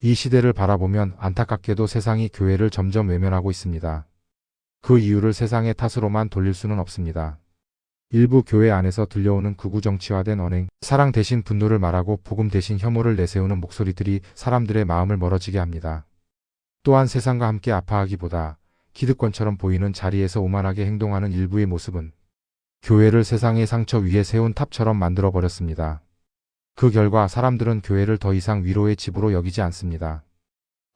이 시대를 바라보면 안타깝게도 세상이 교회를 점점 외면하고 있습니다. 그 이유를 세상의 탓으로만 돌릴 수는 없습니다. 일부 교회 안에서 들려오는 극우 정치화된 언행, 사랑 대신 분노를 말하고 복음 대신 혐오를 내세우는 목소리들이 사람들의 마음을 멀어지게 합니다. 또한 세상과 함께 아파하기보다 기득권처럼 보이는 자리에서 오만하게 행동하는 일부의 모습은 교회를 세상의 상처 위에 세운 탑처럼 만들어버렸습니다. 그 결과 사람들은 교회를 더 이상 위로의 집으로 여기지 않습니다.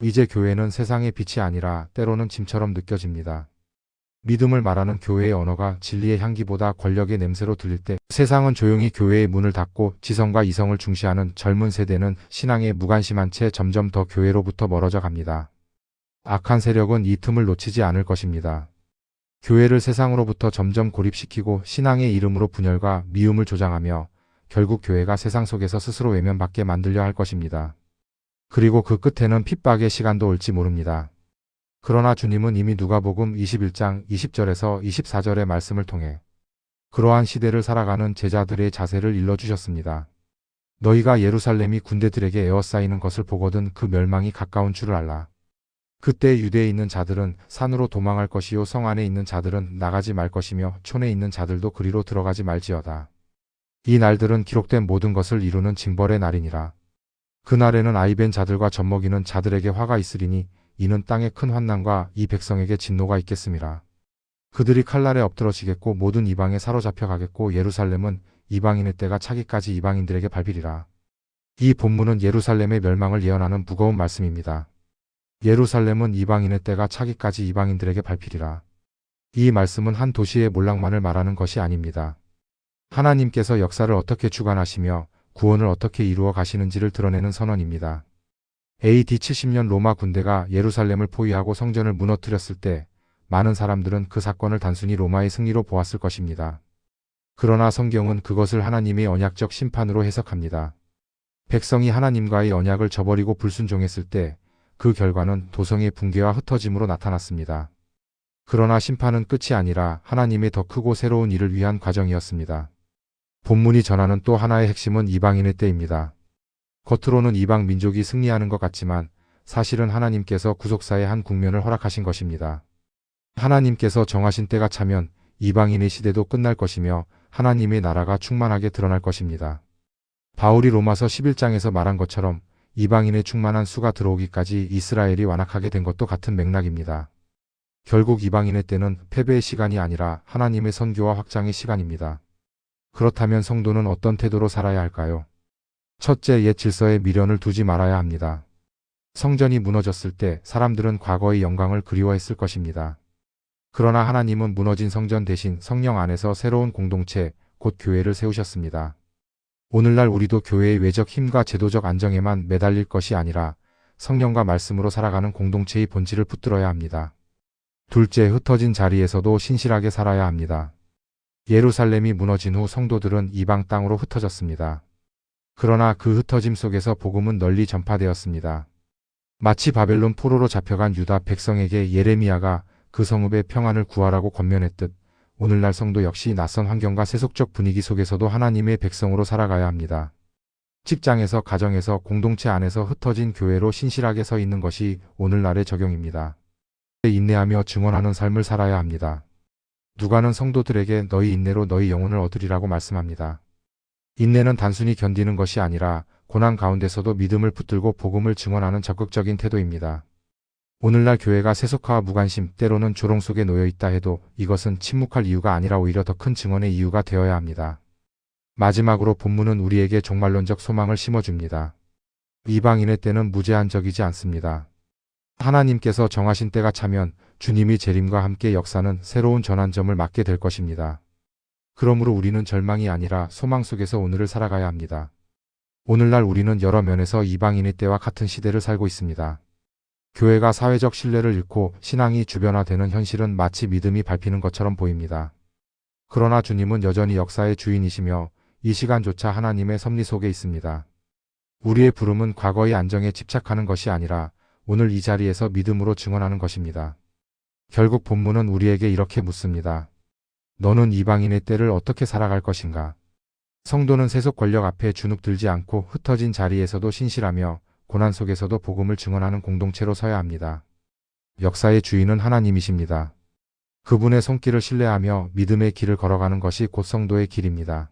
이제 교회는 세상의 빛이 아니라 때로는 짐처럼 느껴집니다. 믿음을 말하는 교회의 언어가 진리의 향기보다 권력의 냄새로 들릴 때 세상은 조용히 교회의 문을 닫고 지성과 이성을 중시하는 젊은 세대는 신앙에 무관심한 채 점점 더 교회로부터 멀어져 갑니다. 악한 세력은 이 틈을 놓치지 않을 것입니다. 교회를 세상으로부터 점점 고립시키고 신앙의 이름으로 분열과 미움을 조장하며 결국 교회가 세상 속에서 스스로 외면받게 만들려 할 것입니다. 그리고 그 끝에는 핍박의 시간도 올지 모릅니다. 그러나 주님은 이미 누가복음 21장 20절에서 24절의 말씀을 통해 그러한 시대를 살아가는 제자들의 자세를 일러주셨습니다. 너희가 예루살렘이 군대들에게 에워싸이는 것을 보거든 그 멸망이 가까운 줄을 알라. 그때 유대에 있는 자들은 산으로 도망할 것이요 성 안에 있는 자들은 나가지 말 것이며 촌에 있는 자들도 그리로 들어가지 말지어다. 이 날들은 기록된 모든 것을 이루는 징벌의 날이니라. 그날에는 아이벤 자들과 젖먹이는 자들에게 화가 있으리니 이는 땅에 큰 환난과 이 백성에게 진노가 있겠음이라. 그들이 칼날에 엎드러지겠고 모든 이방에 사로잡혀 가겠고 예루살렘은 이방인의 때가 차기까지 이방인들에게 밟히리라. 이 본문은 예루살렘의 멸망을 예언하는 무거운 말씀입니다. 예루살렘은 이방인의 때가 차기까지 이방인들에게 밟히리라. 이 말씀은 한 도시의 몰락만을 말하는 것이 아닙니다. 하나님께서 역사를 어떻게 주관하시며 구원을 어떻게 이루어 가시는지를 드러내는 선언입니다. AD 70년 로마 군대가 예루살렘을 포위하고 성전을 무너뜨렸을 때 많은 사람들은 그 사건을 단순히 로마의 승리로 보았을 것입니다. 그러나 성경은 그것을 하나님의 언약적 심판으로 해석합니다. 백성이 하나님과의 언약을 저버리고 불순종했을 때 그 결과는 도성의 붕괴와 흩어짐으로 나타났습니다. 그러나 심판은 끝이 아니라 하나님의 더 크고 새로운 일을 위한 과정이었습니다. 본문이 전하는 또 하나의 핵심은 이방인의 때입니다. 겉으로는 이방 민족이 승리하는 것 같지만 사실은 하나님께서 구속사의 한 국면을 허락하신 것입니다. 하나님께서 정하신 때가 차면 이방인의 시대도 끝날 것이며 하나님의 나라가 충만하게 드러날 것입니다. 바울이 로마서 11장에서 말한 것처럼 이방인의 충만한 수가 들어오기까지 이스라엘이 완악하게 된 것도 같은 맥락입니다. 결국 이방인의 때는 패배의 시간이 아니라 하나님의 선교와 확장의 시간입니다. 그렇다면 성도는 어떤 태도로 살아야 할까요? 첫째, 옛 질서에 미련을 두지 말아야 합니다. 성전이 무너졌을 때 사람들은 과거의 영광을 그리워했을 것입니다. 그러나 하나님은 무너진 성전 대신 성령 안에서 새로운 공동체, 곧 교회를 세우셨습니다. 오늘날 우리도 교회의 외적 힘과 제도적 안정에만 매달릴 것이 아니라 성령과 말씀으로 살아가는 공동체의 본질을 붙들어야 합니다. 둘째, 흩어진 자리에서도 신실하게 살아야 합니다. 예루살렘이 무너진 후 성도들은 이방 땅으로 흩어졌습니다. 그러나 그 흩어짐 속에서 복음은 널리 전파되었습니다. 마치 바벨론 포로로 잡혀간 유다 백성에게 예레미야가 그 성읍의 평안을 구하라고 권면했듯 오늘날 성도 역시 낯선 환경과 세속적 분위기 속에서도 하나님의 백성으로 살아가야 합니다. 직장에서, 가정에서, 공동체 안에서 흩어진 교회로 신실하게 서 있는 것이 오늘날의 적용입니다. 인내하며 증언하는 삶을 살아야 합니다. 누가는 성도들에게 너희 인내로 너희 영혼을 얻으리라고 말씀합니다. 인내는 단순히 견디는 것이 아니라 고난 가운데서도 믿음을 붙들고 복음을 증언하는 적극적인 태도입니다. 오늘날 교회가 세속화와 무관심, 때로는 조롱 속에 놓여 있다 해도 이것은 침묵할 이유가 아니라 오히려 더 큰 증언의 이유가 되어야 합니다. 마지막으로 본문은 우리에게 종말론적 소망을 심어줍니다. 이방인의 때는 무제한적이지 않습니다. 하나님께서 정하신 때가 차면 주님이 재림과 함께 역사는 새로운 전환점을 맞게 될 것입니다. 그러므로 우리는 절망이 아니라 소망 속에서 오늘을 살아가야 합니다. 오늘날 우리는 여러 면에서 이방인의 때와 같은 시대를 살고 있습니다. 교회가 사회적 신뢰를 잃고 신앙이 주변화되는 현실은 마치 믿음이 밟히는 것처럼 보입니다. 그러나 주님은 여전히 역사의 주인이시며 이 시간조차 하나님의 섭리 속에 있습니다. 우리의 부름은 과거의 안정에 집착하는 것이 아니라 오늘 이 자리에서 믿음으로 증언하는 것입니다. 결국 본문은 우리에게 이렇게 묻습니다. 너는 이방인의 때를 어떻게 살아갈 것인가? 성도는 세속 권력 앞에 주눅들지 않고 흩어진 자리에서도 신실하며 고난 속에서도 복음을 증언하는 공동체로 서야 합니다. 역사의 주인은 하나님이십니다. 그분의 손길을 신뢰하며 믿음의 길을 걸어가는 것이 곧 성도의 길입니다.